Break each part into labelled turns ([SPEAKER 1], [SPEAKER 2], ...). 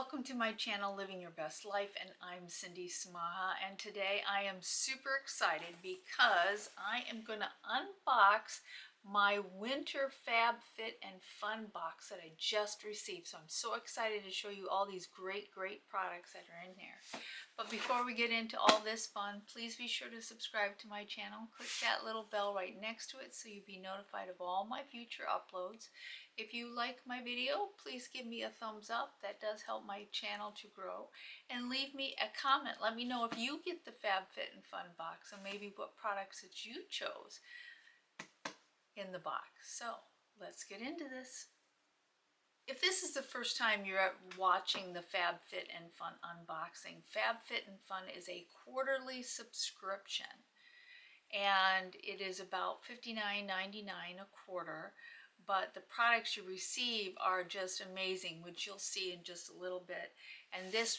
[SPEAKER 1] welcome to my channel Living Your Best Life, and I'm Cindy Smaha, and today I am super excited because I am going to unbox my winter FabFitFun box that I just received. So I'm so excited to show you all these great products that are in there. But before we get into all this fun, please be sure to subscribe to my channel. Click that little bell right next to it so you'll be notified of all my future uploads. If you like my video, please give me a thumbs up. That does help my channel to grow. And leave me a comment. Let me know if you get the FabFitFun box and maybe what products that you chose in the box. So let's get into this. If this is the first time you're watching the FabFitFun unboxing, FabFitFun is a quarterly subscription, and it is about $59.99 a quarter. But the products you receive are just amazing, which you'll see in just a little bit. And this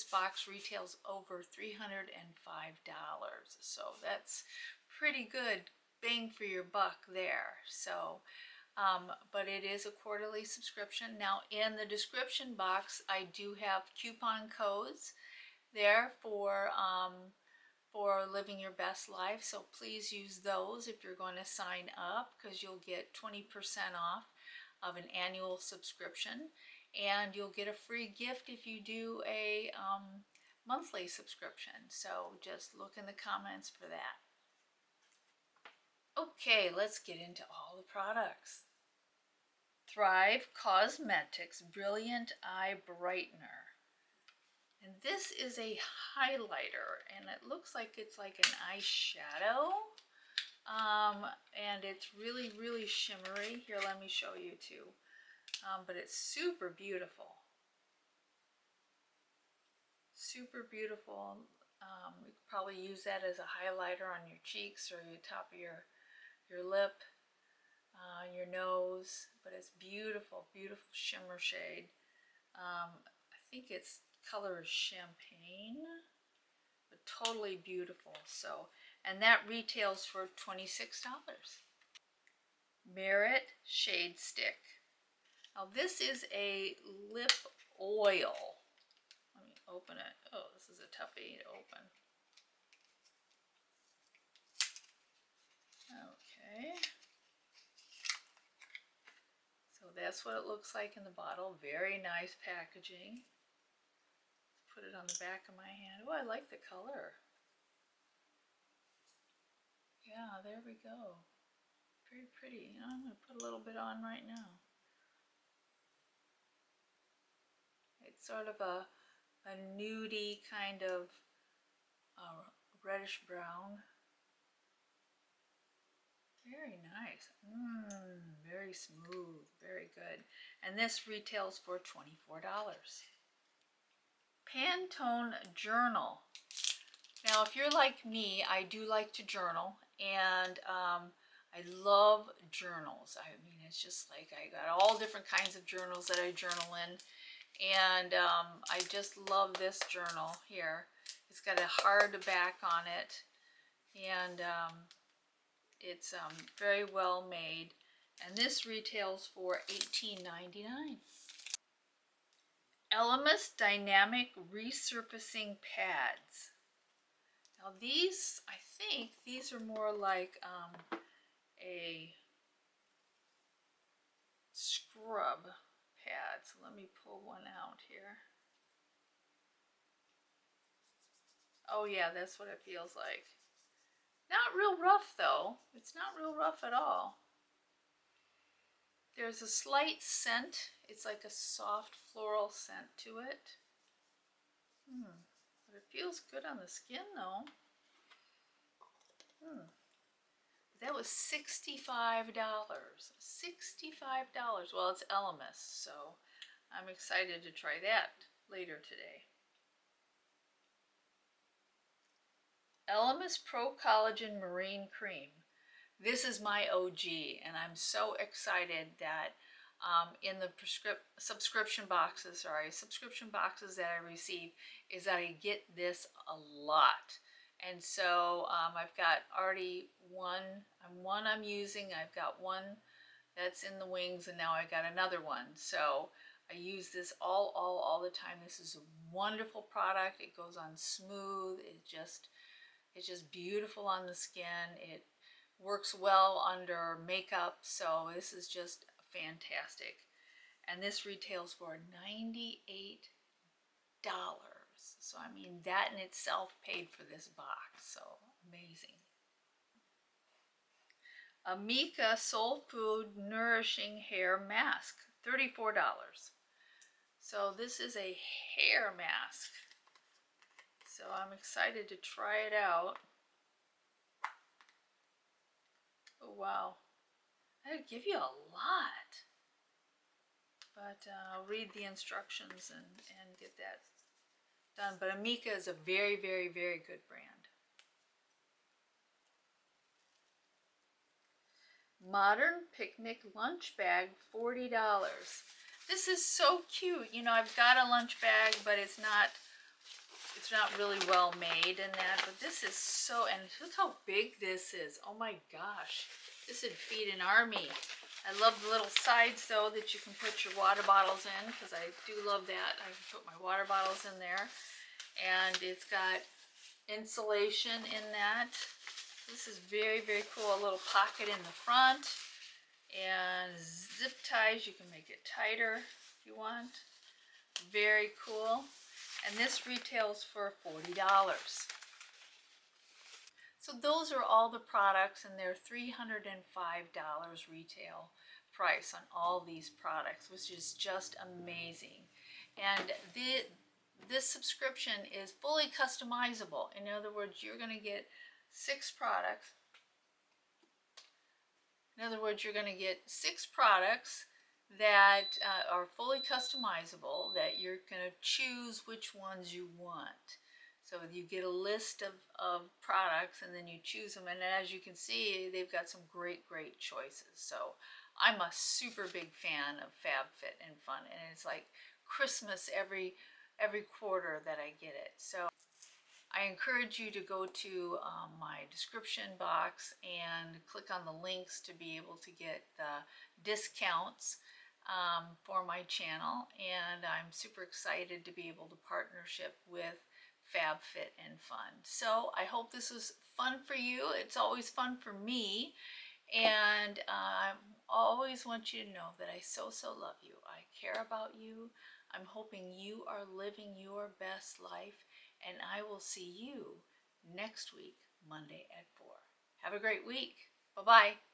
[SPEAKER 1] box retails over $305. So that's pretty good bang for your buck there. So, but it is a quarterly subscription. Now in the description box, I do have coupon codes there for Living Your Best Life, so please use those if you're going to sign up, because you'll get 20% off of an annual subscription, and you'll get a free gift if you do a monthly subscription. So just look in the comments for that. Okay, let's get into all the products. Thrive Cosmetics Brilliant Eye Brightener. And this is a highlighter, and it looks like it's like an eyeshadow. And it's really shimmery. Here, let me show you too. But it's super beautiful. Super beautiful. You could probably use that as a highlighter on your cheeks or your top of your lip, your nose. But it's beautiful, beautiful shimmer shade. I think its color is champagne, but totally beautiful. So, and that retails for $26. Merit Shade Stick. Now this is a lip oil. Let me open it. Oh, this is a toughie to open. Okay. So that's what it looks like in the bottle. Very nice packaging. Put it on the back of my hand. Oh, I like the color. Yeah, there we go. Very pretty. I'm going to put a little bit on right now. It's sort of a nudie kind of reddish brown. Very nice. Very smooth. Very good. And this retails for $24. Pantone Journal. Now, if you're like me, I do like to journal, and I love journals. I mean, it's just like I got all different kinds of journals that I journal in, and I just love this journal here. It's got a hardback on it, and it's very well made, and this retails for $18.99. Elemis Dynamic Resurfacing Pads. Now these, I think these are more like a scrub pad. So let me pull one out here. Oh yeah, that's what it feels like. Not real rough though. It's not real rough at all. There's a slight scent. It's like a soft floral scent to it. But it feels good on the skin though. That was $65. $65. Well, it's Elemis, so I'm excited to try that later today. Elemis Pro Collagen Marine Cream. This is my OG, and I'm so excited that in the subscription boxes that I receive, is that I get this a lot. And so I've got already one I'm using. I've got one that's in the wings, and now I got another one. So I use this all the time. This is a wonderful product. It goes on smooth. It's just beautiful on the skin. It works well under makeup, so this is just fantastic. And this retails for $98. So I mean, that in itself paid for this box, so amazing. A Mika Soul Food Nourishing Hair Mask, $34. So this is a hair mask. So I'm excited to try it out. Oh wow, that'd give you a lot. But I'll read the instructions and get that done. But Amika is a very good brand. Modern Picnic Lunch Bag, $40. This is so cute. You know, I've got a lunch bag, but it's not really well made in that. But this is so, and look how big this is. Oh my gosh, this would feed an army. I love the little sides though that you can put your water bottles in, because I do love that. I can put my water bottles in there, and it's got insulation in that. This is very cool. A little pocket in the front, and zip ties. You can make it tighter if you want. Very cool. And this retails for $40. So those are all the products, and they're $305 retail price on all these products, which is just amazing. And this subscription is fully customizable. In other words, you're going to get 6 products. In other words, you're going to get 6 products that are fully customizable, that you're going to choose which ones you want. So you get a list of products, and then you choose them. And as you can see, they've got some great choices. So I'm a super big fan of FabFitFun, and it's like Christmas every quarter that I get it. So I encourage you to go to my description box and click on the links to be able to get the discounts for my channel. And I'm super excited to be able to partnership with FabFitFun. So I hope this was fun for you. It's always fun for me. And I always want you to know that I so love you. I care about you. I'm hoping you are living your best life. And I will see you next week, Monday at 4. Have a great week. Bye-bye.